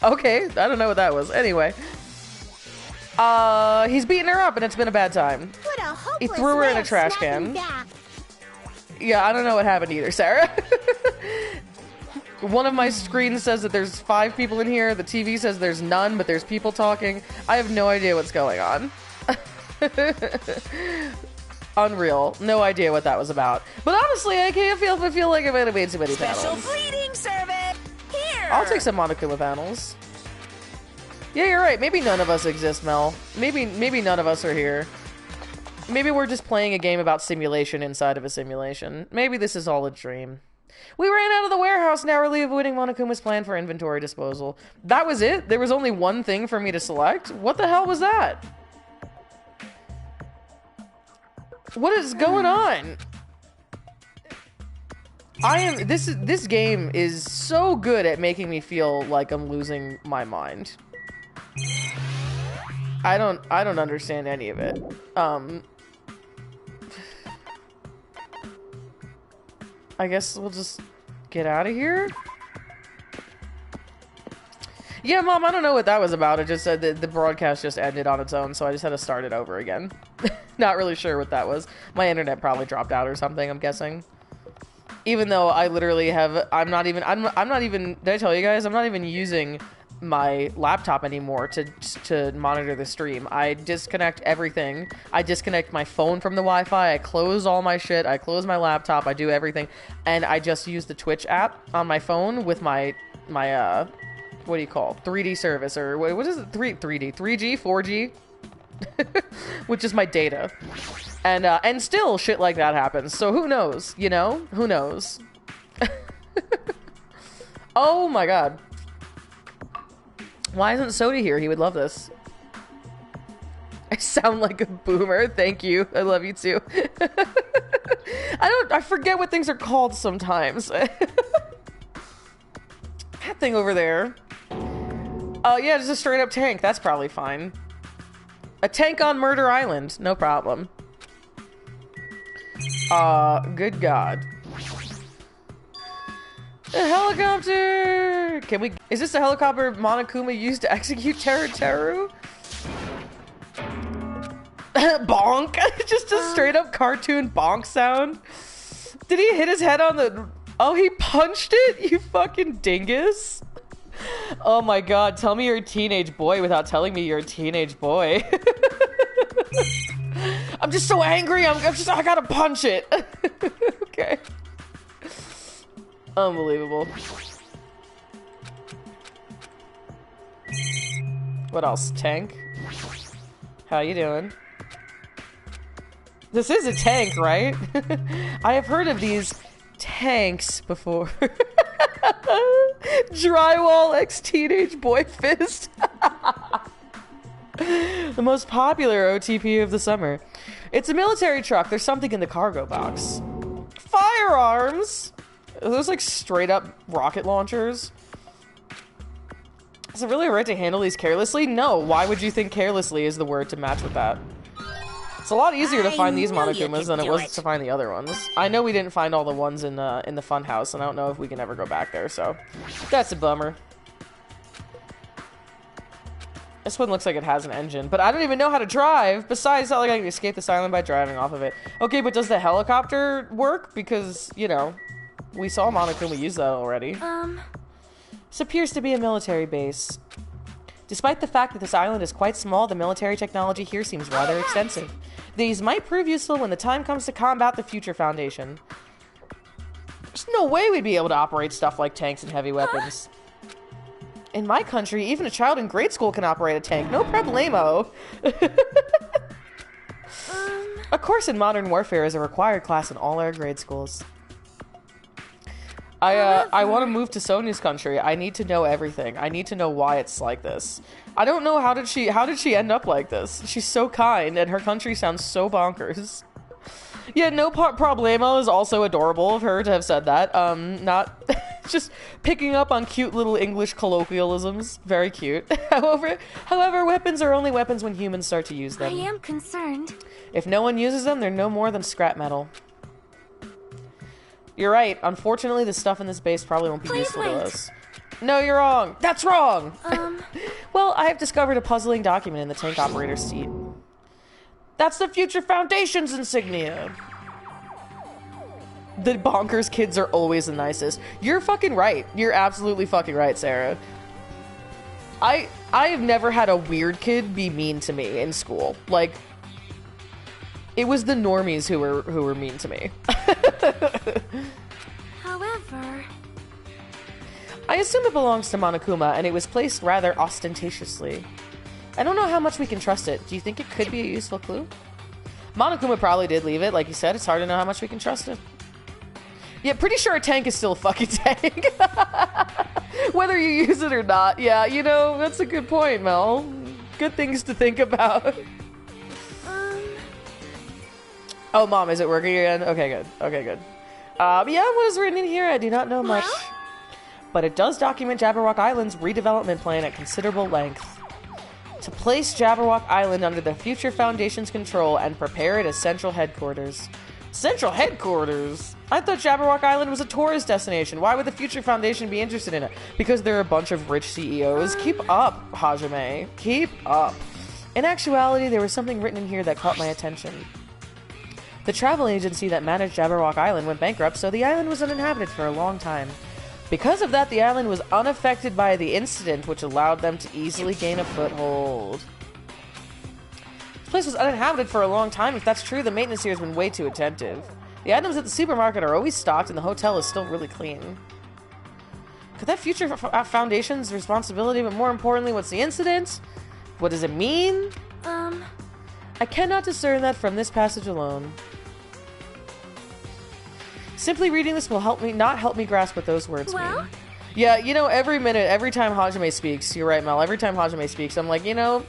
Okay, I don't know what that was. Anyway. He's beating her up and it's been a bad time. He threw her in a trash can. Yeah, I don't know what happened either, Sarah. One of my screens says that there's 5 people in here. The TV says there's none, but there's people talking. I have no idea what's going on. Unreal. No idea what that was about. But honestly, I can't feel like I might have made too many panels. Special bleeding service. Here. I'll take some Monokuma panels. Yeah, you're right. Maybe none of us exist, Mel. Maybe none of us are here. Maybe we're just playing a game about simulation inside of a simulation. Maybe this is all a dream. We ran out of the warehouse, narrowly avoiding Monokuma's plan for inventory disposal. That was it? There was only one thing for me to select? What the hell was that? What is going on? This game is so good at making me feel like I'm losing my mind. I don't understand any of it. I guess we'll just get out of here. Yeah, Mom, I don't know what that was about. It just said that the broadcast just ended on its own, so I just had to start it over again. Not really sure what that was. My internet probably dropped out or something, I'm guessing. Even though I literally have, I'm not even, did I tell you guys? I'm not even using my laptop anymore to monitor the stream. I disconnect everything. I disconnect my phone from the Wi-Fi. I close all my shit. I close my laptop. I do everything. And I just use the Twitch app on my phone with my what do you call 3D service, or what is it? 3G, 4G, which is my data. And still shit like that happens. So who knows, you know? Who knows? Oh my god. Why isn't Soda here? He would love this. I sound like a boomer. Thank you. I love you too. I forget what things are called sometimes. That thing over there. Oh yeah, just a straight up tank. That's probably fine. A tank on Murder Island. No problem. Good God. A helicopter! Can we... Is this a helicopter Monokuma used to execute Teru? Bonk! Just a straight up cartoon bonk sound. Did he hit his head on the... Oh, he punched it? You fucking dingus. Oh my god, tell me you're a teenage boy without telling me you're a teenage boy. I'm just so angry, I gotta punch it. Okay. Unbelievable. What else? Tank? How you doing? This is a tank, right? I have heard of these tanks before. Drywall X Teenage Boy Fist. The most popular OTP of the summer. It's a military truck. There's something in the cargo box. Firearms! Are those like straight up rocket launchers? Is it really right to handle these carelessly? No. Why would you think carelessly is the word to match with that? It's a lot easier to find these Monokumas than it was to find the other ones. I know we didn't find all the ones in the fun house, and I don't know if we can ever go back there, so that's a bummer. This one looks like it has an engine, but I don't even know how to drive. Besides, it's not like I can escape this island by driving off of it. Okay, but does the helicopter work? Because, you know, we saw Monokuma use that already. This appears to be a military base. Despite the fact that this island is quite small, the military technology here seems rather extensive. These might prove useful when the time comes to combat the Future Foundation. There's no way we'd be able to operate stuff like tanks and heavy weapons. In my country, even a child in grade school can operate a tank. No problemo. A course in modern warfare is a required class in all our grade schools. I want to move to Sonia's country. I need to know everything. I need to know why it's like this. I don't know how did she end up like this? She's so kind, and her country sounds so bonkers. Yeah, no problemo is also adorable of her to have said that. Not just picking up on cute little English colloquialisms. Very cute. However, weapons are only weapons when humans start to use them. I am concerned. If no one uses them, they're no more than scrap metal. You're right. Unfortunately, the stuff in this base probably won't be useful to us. No, you're wrong. That's wrong. Well, I have discovered a puzzling document in the tank operator's seat. That's the Future Foundation's insignia. The bonkers kids are always the nicest. You're fucking right. You're absolutely fucking right, Sarah. I have never had a weird kid be mean to me in school. Like, it was the normies who were mean to me. However, I assume it belongs to Monokuma, and it was placed rather ostentatiously. I don't know how much we can trust it. Do you think it could be a useful clue? Monokuma probably did leave it. Like you said, it's hard to know how much we can trust it. Yeah, pretty sure a tank is still a fucking tank. Whether you use it or not. Yeah, you know, that's a good point, Mel. Good things to think about. Oh, Mom, is it working again? Okay, good. Okay, good. Yeah, what is written in here? I do not know much. But it does document Jabberwock Island's redevelopment plan at considerable length. To place Jabberwock Island under the Future Foundation's control and prepare it as central headquarters. Central headquarters? I thought Jabberwock Island was a tourist destination. Why would the Future Foundation be interested in it? Because they're a bunch of rich CEOs? Keep up, Hajime. Keep up. In actuality, there was something written in here that caught my attention. The travel agency that managed Jabberwock Island went bankrupt, so the island was uninhabited for a long time. Because of that, the island was unaffected by the incident, which allowed them to easily gain a foothold. This place was uninhabited for a long time. If that's true, the maintenance here has been way too attentive. The items at the supermarket are always stocked, and the hotel is still really clean. Could that Future Foundation's responsibility, but more importantly, what's the incident? What does it mean? I cannot discern that from this passage alone. Simply reading this will not help me grasp what those words mean. Yeah, you know, every time Hajime speaks, you're right, Mel, every time Hajime speaks, I'm like, you know,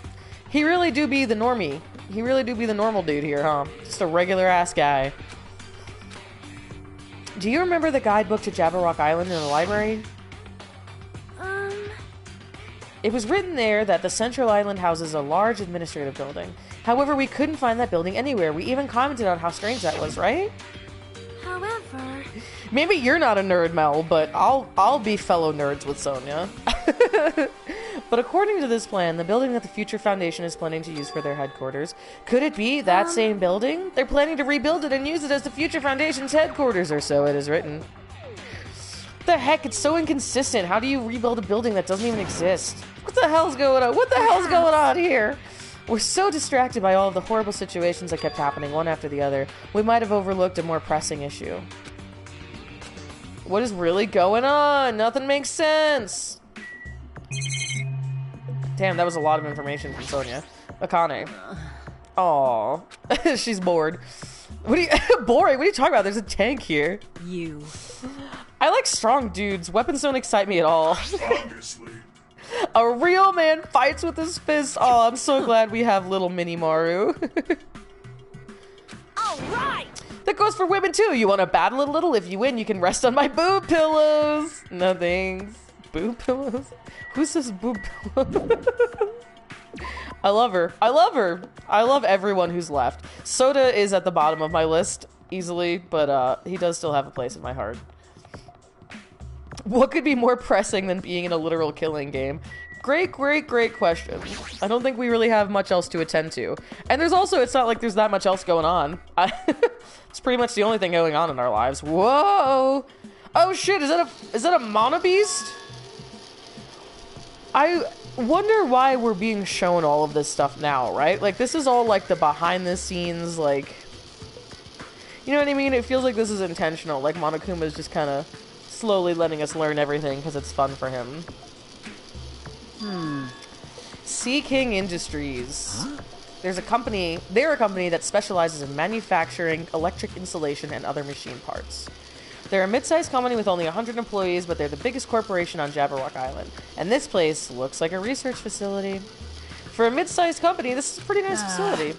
he really do be the normie. He really do be the normal dude here, huh? Just a regular-ass guy. Do you remember the guidebook to Jabberwock Island in the library? It was written there that the Central Island houses a large administrative building. However, we couldn't find that building anywhere. We even commented on how strange that was, right? however... Maybe you're not a nerd, Mel, but I'll be fellow nerds with Sonia. But according to this plan, the building that the Future Foundation is planning to use for their headquarters, could it be that same building? They're planning to rebuild it and use it as the Future Foundation's headquarters, or so it is written. What the heck? It's so inconsistent. How do you rebuild a building that doesn't even exist? What the hell's going on? What the hell's going on here? We're so distracted by all of the horrible situations that kept happening one after the other, we might have overlooked a more pressing issue. What is really going on? Nothing makes sense. Damn, that was a lot of information from Sonia. Akane. Aww. She's bored. What are you- boring? What are you talking about? There's a tank here. You. I like strong dudes. Weapons don't excite me at all. Obviously. A real man fights with his fists. Oh, I'm so glad we have little mini Maru. All right. That goes for women too. You want to battle a little? If you win, you can rest on my boob pillows. No thanks. Boob pillows? Who says boob pillows? I love her. I love her. I love everyone who's left. Soda is at the bottom of my list easily, but he does still have a place in my heart. What could be more pressing than being in a literal killing game? Great question. I don't think we really have much else to attend to. And there's also, it's not like there's that much else going on. It's pretty much the only thing going on in our lives. Whoa! Oh shit, is that a monobeast? I wonder why we're being shown all of this stuff now, right? Like, this is all like the behind the scenes, like... You know what I mean? It feels like this is intentional. Like, Monokuma's just kind of slowly letting us learn everything because it's fun for him. Sea King Industries. Huh? They're a company that specializes in manufacturing electric insulation and other machine parts. They're a mid-sized company with only 100 employees, but they're the biggest corporation on Jabberwock Island. And this place looks like a research facility. For a mid-sized company, this is a pretty nice facility.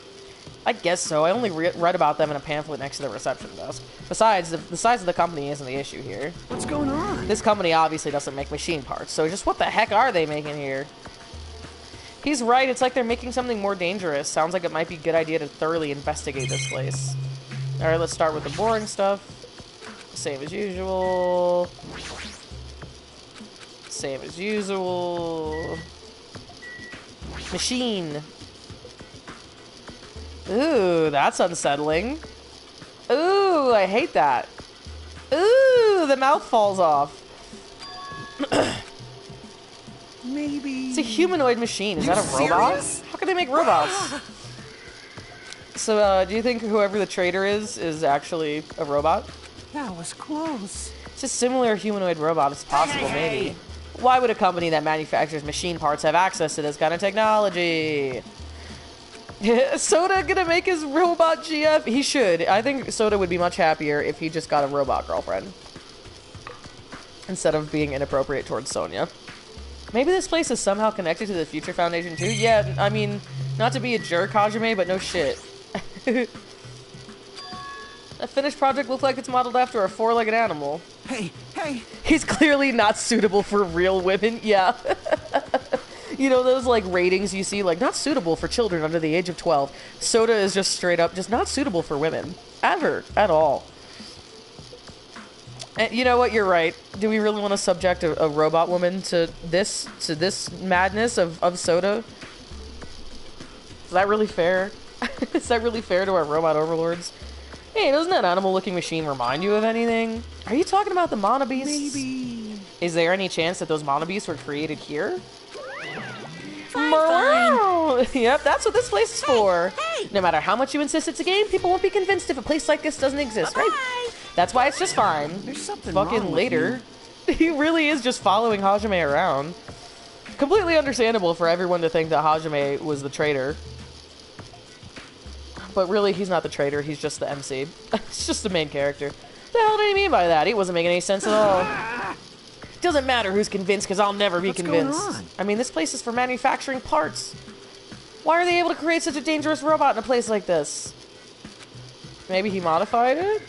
I guess so. I only read about them in a pamphlet next to the reception desk. Besides, the size of the company isn't the issue here. What's going on? This company obviously doesn't make machine parts, so just what the heck are they making here? He's right, it's like they're making something more dangerous. Sounds like it might be a good idea to thoroughly investigate this place. Alright, let's start with the boring stuff. Same as usual. Same as usual. Machine. Ooh, that's unsettling. Ooh, I hate that. Ooh, the mouth falls off. Maybe... It's a humanoid machine. Is that a robot? Serious? How can they make robots? So, do you think whoever the traitor is actually a robot? That was close. It's a similar humanoid robot. It's possible, maybe. Why would a company that manufactures machine parts have access to this kind of technology? Soda gonna make his robot GF? He should. I think Soda would be much happier if he just got a robot girlfriend. Instead of being inappropriate towards Sonya. Maybe this place is somehow connected to the Future Foundation too? Yeah, I mean, not to be a jerk, Hajime, but no shit. A finished project looks like it's modeled after a four-legged animal. Hey, hey! He's clearly not suitable for real women. Yeah. You know those, like, ratings you see, like, not suitable for children under the age of 12. Soda is just straight up just not suitable for women. Ever. At all. And you know what? You're right. Do we really want to subject a robot woman to this madness of Soda? Is that really fair? Is that really fair to our robot overlords? Hey, doesn't that animal-looking machine remind you of anything? Are you talking about the Mana Beasts? Maybe... Is there any chance that those Mana Beasts were created here? Fine. Yep, that's what this place is for. Hey! No matter how much you insist it's a game, people won't be convinced if a place like this doesn't exist, right? Bye. That's why it's just fine. There's something Fucking wrong with later. He really is just following Hajime around. Completely understandable for everyone to think that Hajime was the traitor. But really, he's not the traitor, he's just the MC. It's just the main character. The hell did he mean by that? He wasn't making any sense at all. Doesn't matter who's convinced, because I'll never be What's convinced. going on? I mean, this place is for manufacturing parts. Why are they able to create such a dangerous robot in a place like this? Maybe he modified it?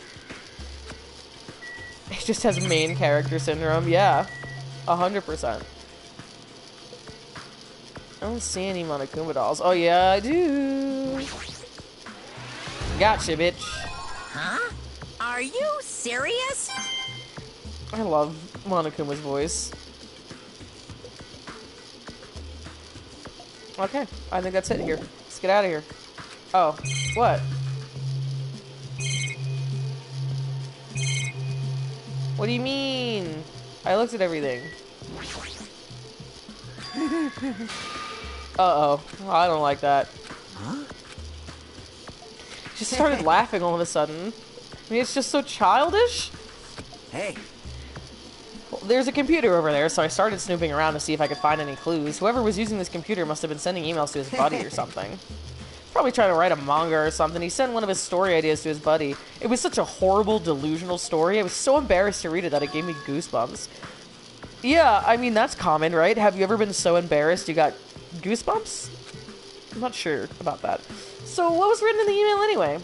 He just has main character syndrome. Yeah. 100%. I don't see any Monokuma dolls. Oh, yeah, I do. Gotcha, bitch. Huh? Are you serious? I love Monokuma's voice. Okay, I think that's it here. Let's get out of here. Oh, what? What do you mean? I looked at everything. Uh-oh. I don't like that. Huh? She started laughing all of a sudden. I mean, it's just so childish. Hey, Well, there's a computer over there, so I started snooping around to see if I could find any clues. Whoever was using this computer must have been sending emails to his buddy or something. Probably trying to write a manga or something. He sent one of his story ideas to his buddy. It was such a horrible, delusional story. I was so embarrassed to read it that it gave me goosebumps. Yeah, I mean, that's common, right? Have you ever been so embarrassed you got goosebumps? I'm not sure about that. So, what was written in the email anyway?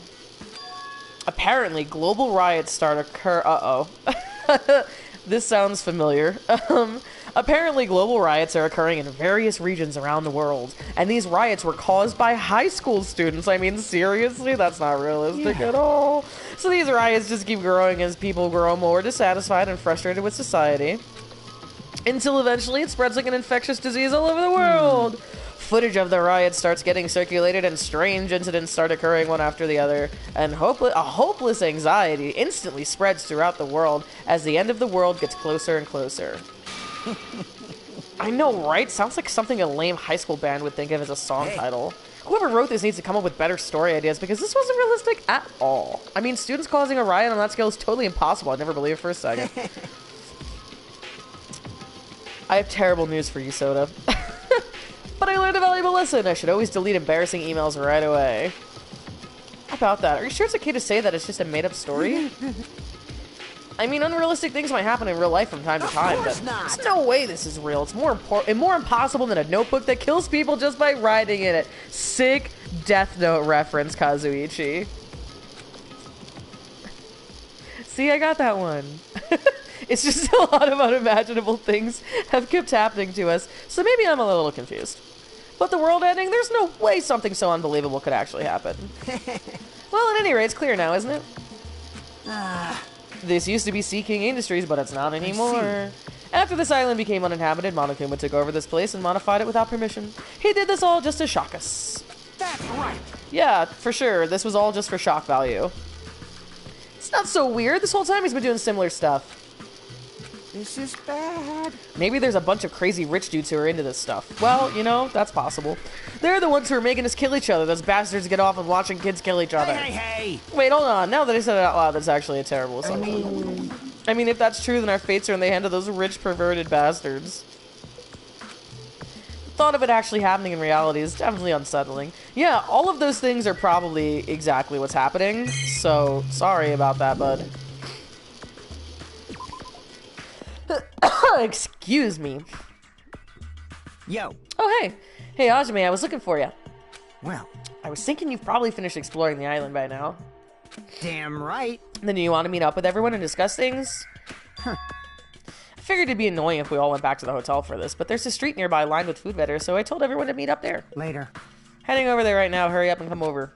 Apparently, global riots start occur. Uh-oh. This sounds familiar. Apparently, global riots are occurring in various regions around the world, and these riots were caused by high school students. I mean, seriously? That's not realistic at all. So these riots just keep growing as people grow more dissatisfied and frustrated with society, until eventually it spreads like an infectious disease all over the world. Footage of the riots starts getting circulated, and strange incidents start occurring one after the other, and a hopeless anxiety instantly spreads throughout the world as the end of the world gets closer and closer. I know, right? Sounds like something a lame high school band would think of as a song title. Whoever wrote this needs to come up with better story ideas, because this wasn't realistic at all. I mean, students causing a riot on that scale is totally impossible. I'd never believe it for a second. I have terrible news for you, Soda. But I learned a valuable lesson. I should always delete embarrassing emails right away. How about that? Are you sure it's okay to say that it's just a made-up story? I mean, unrealistic things might happen in real life from time to time, but there's no way this is real. It's more impossible than a notebook that kills people just by writing in it. Sick Death Note reference, Kazuichi. See, I got that one. It's just a lot of unimaginable things have kept happening to us, so maybe I'm a little confused. But the world ending, there's no way something so unbelievable could actually happen. Well, at any rate, it's clear now, isn't it? This used to be Sea King Industries, but it's not anymore. After this island became uninhabited, Monokuma took over this place and modified it without permission. He did this all just to shock us. That's right. Yeah, for sure. This was all just for shock value. It's not so weird. This whole time he's been doing similar stuff. This is bad. Maybe there's a bunch of crazy rich dudes who are into this stuff. Well, you know, that's possible. They're the ones who are making us kill each other. Those bastards get off on watching kids kill each other. Hey. Wait, hold on. Now that I said it out loud, that's actually a terrible assumption. I mean, if that's true, then our fates are in the hand of those rich, perverted bastards. The thought of it actually happening in reality is definitely unsettling. Yeah, all of those things are probably exactly what's happening, so sorry about that, bud. Excuse me. Yo. Oh, hey. Hey, Hajime, I was looking for you. Well, I was thinking you've probably finished exploring the island by now. damn right. Then you want to meet up with everyone and discuss things? Huh. I figured it'd be annoying if we all went back to the hotel for this, but there's a street nearby lined with food vendors, so I told everyone to meet up there. Later. Heading over there right now. Hurry up and come over.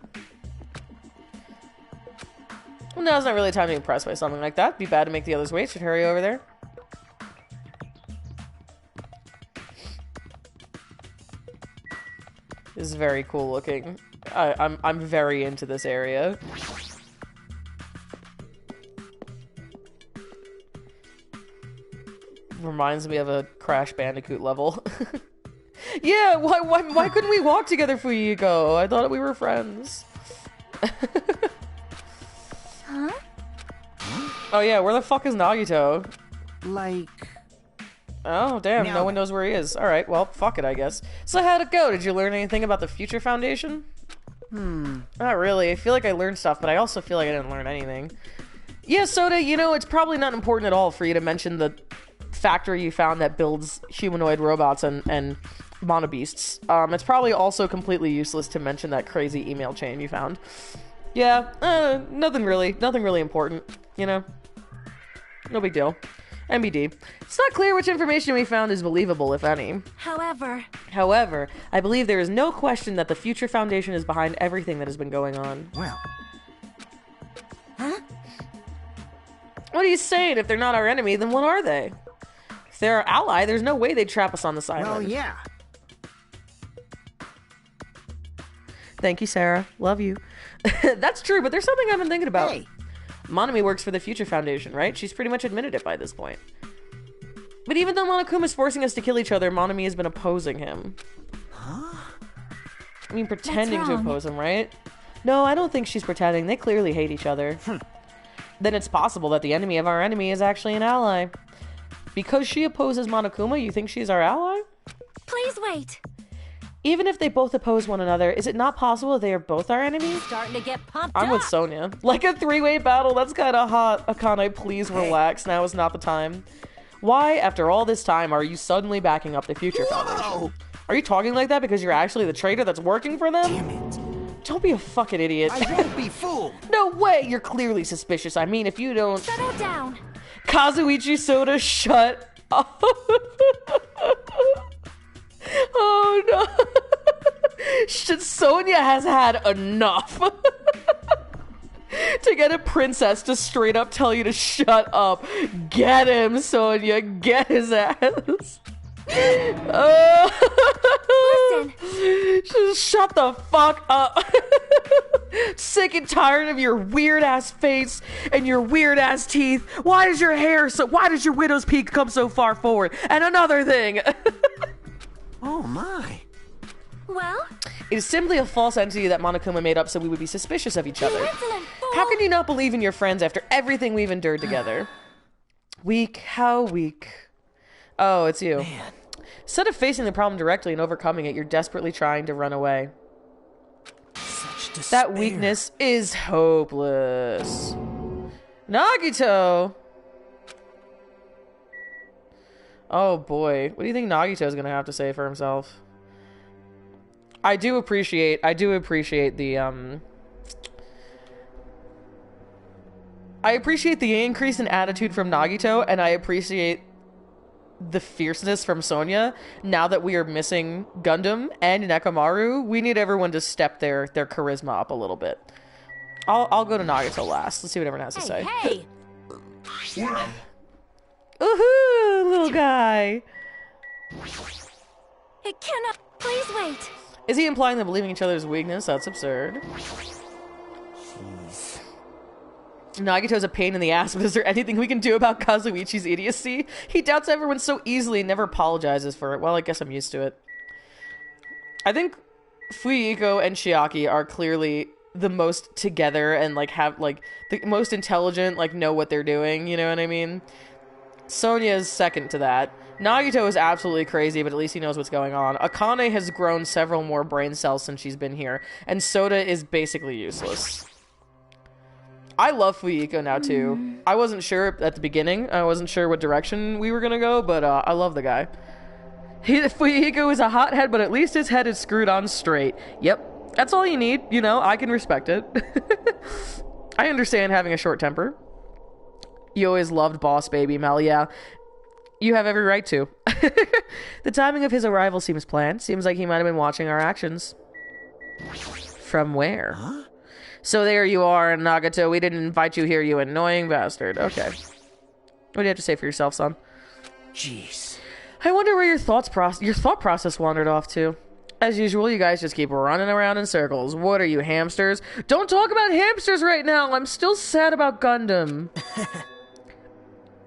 Well, now's not really time to be impressed by something like that. Be bad to make the others wait. Should hurry over there. This is very cool looking. I'm very into this area. Reminds me of a Crash Bandicoot level. Yeah, why couldn't we walk together, Fuyiko? I thought we were friends. Huh? Oh yeah, where the fuck is Nagito? Like... Oh, damn, Now no one knows where he is. Alright, well, fuck it, I guess. So how'd it go? Did you learn anything about the Future Foundation? Not really. I feel like I learned stuff, but I also feel like I didn't learn anything. Yeah, Soda, you know, it's probably not important at all for you to mention the factory you found that builds humanoid robots and monobeasts. It's probably also completely useless to mention that crazy email chain you found. Yeah, nothing really important, you know? No big deal. MBD. It's not clear which information we found is believable, if any. However, I believe there is no question that the Future Foundation is behind everything that has been going on. Well. Huh? What are you saying? If they're not our enemy, then what are they? If they're our ally, there's no way they'd trap us on this island. Well, yeah. Thank you, Sarah. Love you. That's true, but there's something I've been thinking about. Hey. Monami works for the Future Foundation, right? She's pretty much admitted it by this point. But even though Monokuma's forcing us to kill each other, Monami has been opposing him. Huh? I mean, pretending to wrong? oppose him, right? No, I don't think she's pretending. They clearly hate each other. Then it's possible that the enemy of our enemy is actually an ally. Because she opposes Monokuma, you think she's our ally? Please wait. Even if they both oppose one another, is it not possible that they are both our enemies? Starting to get pumped I'm up. with Sonia. Like a three-way battle, that's kind of hot. Akane, please relax. Now is not the time. Why, after all this time, are you suddenly backing up the Future Foundation? Are you talking like that because you're actually the traitor that's working for them? Damn it. Don't be a fucking idiot. I won't be fooled. No way, you're clearly suspicious. I mean, if you don't... Settle down. Kazuichi Soda, shut up. Oh no. Sonia has had enough. To get a princess to straight up tell you to shut up. Get him, Sonia. Get his ass. Listen. Just shut the fuck up. Sick and tired of your weird ass face and your weird ass teeth. Why does your widow's peak come so far forward? And another thing. Oh my. Well, It is simply a false entity that Monokuma made up so we would be suspicious of each you other. insolent fool. How can you not believe in your friends after everything we've endured together? Weak, how weak. Oh, it's you. Man. Instead of facing the problem directly and overcoming it, you're desperately trying to run away. Such despair. That weakness is hopeless. Nagito! Oh boy. What do you think Nagito's gonna have to say for himself? I do appreciate the, I appreciate the increase in attitude from Nagito, and I appreciate the fierceness from Sonia. Now that we are missing Gundam and Nekomaru, we need everyone to step their charisma up a little bit. I'll go to Nagito last. Let's see what everyone has to say. Hey, Ooh, little guy. It cannot. Please wait. Is he implying that believing each other's weakness? That's absurd. Jeez. Nagito's a pain in the ass, but is there anything we can do about Kazuichi's idiocy? He doubts everyone so easily and never apologizes for it. Well, I guess I'm used to it. I think Fuyiko and Chiaki are clearly the most together and, like, have, like, the most intelligent, like, know what they're doing, you know what I mean? Sonya is second to that. Nagito is absolutely crazy, but at least he knows what's going on. Akane has grown several more brain cells since she's been here, and Soda is basically useless. I love Fuyiko now, too. I wasn't sure at the beginning. I wasn't sure what direction we were gonna go, but I love the guy. Fuyiko is a hothead, but at least his head is screwed on straight. Yep, that's all you need, you know, I can respect it. I understand having a short temper. You always loved Boss Baby Mel, yeah. You have every right to. The timing of his arrival seems planned. Seems like he might have been watching our actions. From where? Huh? So there you are, Nagito. We didn't invite you here, you annoying bastard. Okay. What do you have to say for yourself, son? Jeez. I wonder where your thought process wandered off to. As usual, you guys just keep running around in circles. What are you, hamsters? Don't talk about hamsters right now. I'm still sad about Gundam.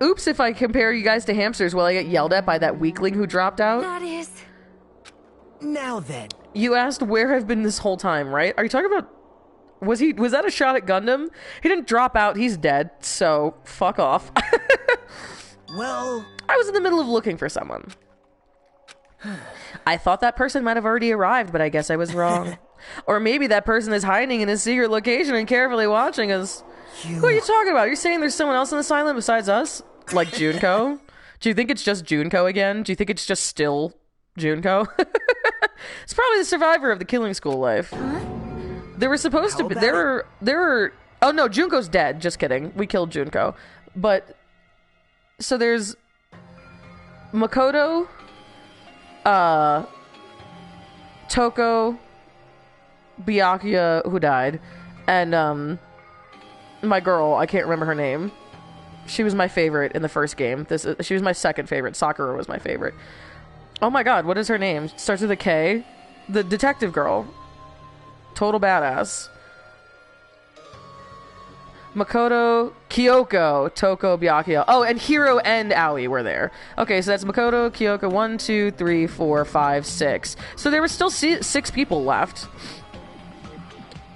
Oops, if I compare you guys to hamsters, will I get yelled at by that weakling who dropped out? That is. Now then. You asked where I've been this whole time, right? Are you talking about... Was that a shot at Gundam? He didn't drop out, he's dead, so fuck off. Well... I was in the middle of looking for someone. I thought that person might have already arrived, but I guess I was wrong. Or maybe that person is hiding in his secret location and carefully watching us. Who are you talking about? You're saying there's someone else in this island besides us? Like Junko? Do you think it's just Junko again? Do you think it's just still Junko? It's probably the survivor of the killing school life. There were supposed to be... There were... Oh no, Junko's dead. Just kidding. We killed Junko. But... So there's... Makoto... Toko... Byakuya, who died. And, my girl, I can't remember her name. She was my favorite in the first game. She was my second favorite. Sakura was my favorite. Oh my god, what is her name? Starts with a K. The detective girl. Total badass. Makoto, Kyoko, Toko, Byakuya. Oh, and Hiro and Aoi were there. Okay, so that's Makoto, Kyoko, 1, 2, 3, 4, 5, 6. So there were still 6 people left.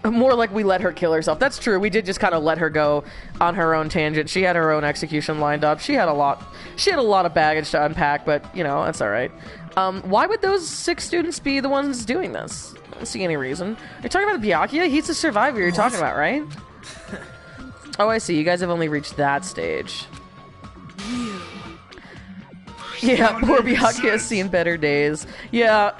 More like we let her kill herself. That's true. We did just kind of let her go on her own tangent. She had her own execution lined up. She had a lot of baggage to unpack, but, you know, that's all right. Why would those 6 students be the ones doing this? I don't see any reason. You're talking about Byakuya? He's the survivor you're talking about, right? Oh, I see. You guys have only reached that stage. Yeah, poor Byakuya has seen better days. Yeah.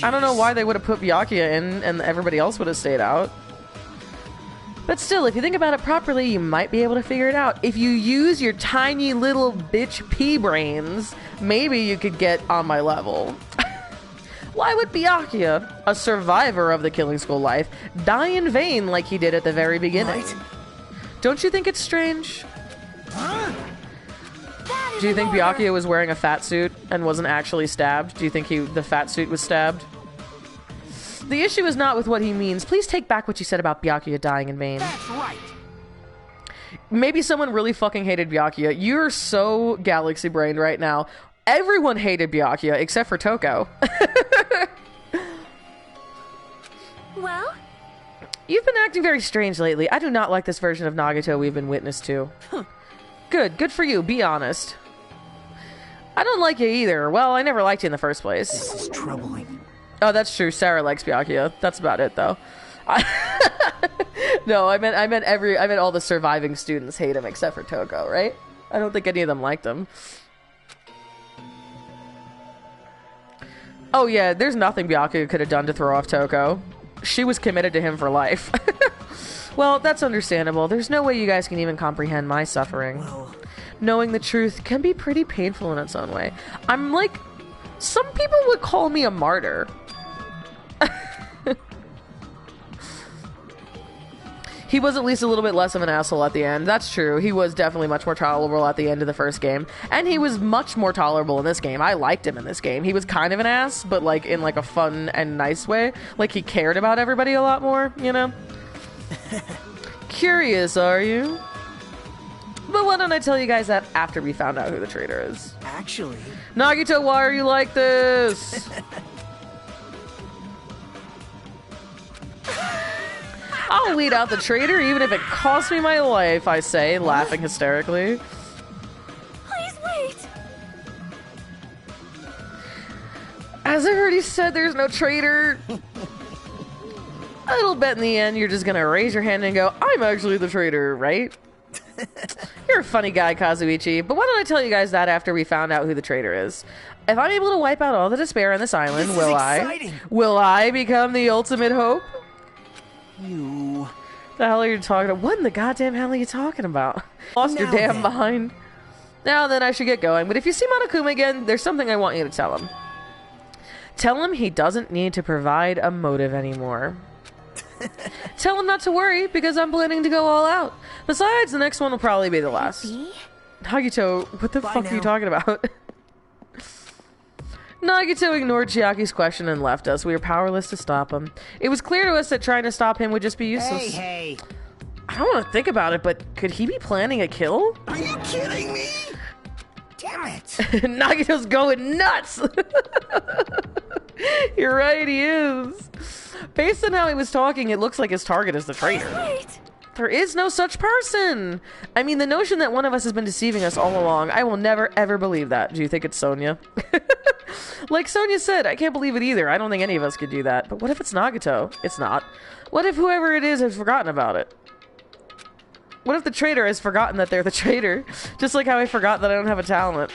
I don't know why they would have put Byakuya in and everybody else would have stayed out. But still, if you think about it properly, you might be able to figure it out. If you use your tiny little bitch pea brains, maybe you could get on my level. Why would Byakuya, a survivor of the killing school life, die in vain like he did at the very beginning? Right. Don't you think it's strange? Do you think Byakuya was wearing a fat suit and wasn't actually stabbed? Do you think the fat suit was stabbed? The issue is not with what he means. Please take back what you said about Byakuya dying in vain. That's right. Maybe someone really fucking hated Byakuya. You're so galaxy-brained right now. Everyone hated Byakuya except for Toko. Well? You've been acting very strange lately. I do not like this version of Nagito we've been witness to. Good for you. Be honest. I don't like you either. Well, I never liked you in the first place. This is troubling. Oh, that's true. Sarah likes Byakuya. That's about it, though. No, I meant all the surviving students hate him except for Toko, right? I don't think any of them liked him. Oh yeah, there's nothing Byakuya could have done to throw off Toko. She was committed to him for life. Well, that's understandable. There's no way you guys can even comprehend my suffering. Well, knowing the truth can be pretty painful in its own way. I'm like, some people would call me a martyr. He was at least a little bit less of an asshole at the end. That's true. He was definitely much more tolerable at the end of the first game. And he was much more tolerable in this game. I liked him in this game. He was kind of an ass, but like in like a fun and nice way. Like he cared about everybody a lot more, you know? Curious, are you? But why don't I tell you guys that after we found out who the traitor is? Actually... Nagito, why are you like this? I'll weed out the traitor even if it costs me my life, I say, laughing hysterically. Please wait. As I already said, there's no traitor. I'll bet in the end you're just gonna raise your hand and go, I'm actually the traitor, right? You're a funny guy, Kazuichi, but why don't I tell you guys that after we found out who the traitor is? If I'm able to wipe out all the despair on this island, This will is I? exciting. Will I become the ultimate hope? You... The hell are you talking about? What in the goddamn hell are you talking about? Lost your Now damn then. mind. Now then, I should get going. But if you see Monokuma again, there's something I want you to tell him. Tell him he doesn't need to provide a motive anymore. Tell him not to worry, because I'm planning to go all out. Besides, the next one will probably be the last. Nagito, what the Bye fuck are you now. talking about? Nagito ignored Chiaki's question and left us. We were powerless to stop him. It was clear to us that trying to stop him would just be useless. Hey! I don't want to think about it, but could he be planning a kill? Are you kidding me? Damn it! Nagito's going nuts! You're right, he is. Based on how he was talking, it looks like his target is the traitor. Wait. There is no such person! I mean, the notion that one of us has been deceiving us all along, I will never ever believe that. Do you think it's Sonia? Like Sonia said, I can't believe it either. I don't think any of us could do that. But what if it's Nagito? It's not. What if whoever it is has forgotten about it? What if the traitor has forgotten that they're the traitor? Just like how I forgot that I don't have a talent.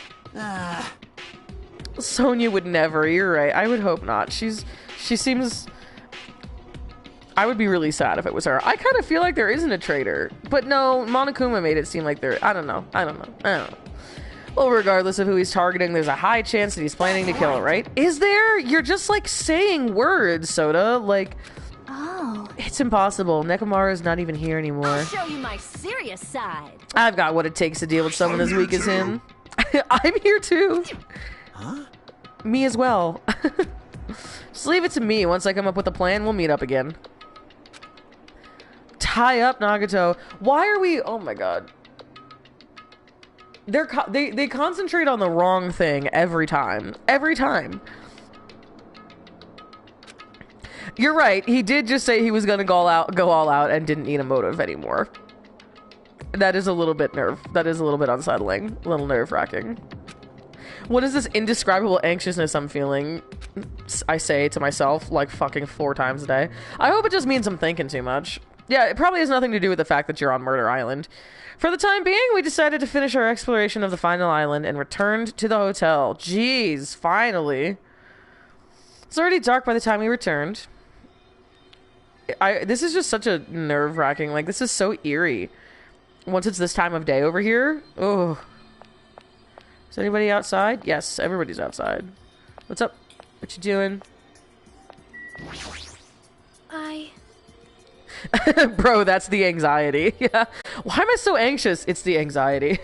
Sonia would never. You're right. I would hope not. She seems... I would be really sad if it was her. I kind of feel like there isn't a traitor. But no, Monokuma made it seem like there... I don't know. Well, regardless of who he's targeting, there's a high chance that he's planning to kill it, right? Is there? You're just, like, saying words, Soda. Like... Oh. It's impossible. Nekomaru's not even here anymore. I'll show you my serious side. I've got what it takes to deal with someone as weak as him. I'm here too. Huh? Me as well. Just leave it to me. Once I come up with a plan, we'll meet up again. Tie up Nagito. Why are we... Oh my god. They concentrate on the wrong thing every time. Every time. You're right. He did just say he was gonna go all out and didn't need a motive anymore. That is a little bit unsettling. A little nerve-wracking. What is this indescribable anxiousness I'm feeling? I say to myself like fucking 4 times a day. I hope it just means I'm thinking too much. Yeah, it probably has nothing to do with the fact that you're on Murder Island. For the time being, we decided to finish our exploration of the final island and returned to the hotel. Jeez, finally. It's already dark by the time we returned. This is just such a nerve-wracking, like, this is so eerie. Once it's this time of day over here, oh. Is anybody outside? Yes, everybody's outside. What's up? What you doing? Bro, that's the anxiety. Yeah. Why am I so anxious? It's the anxiety.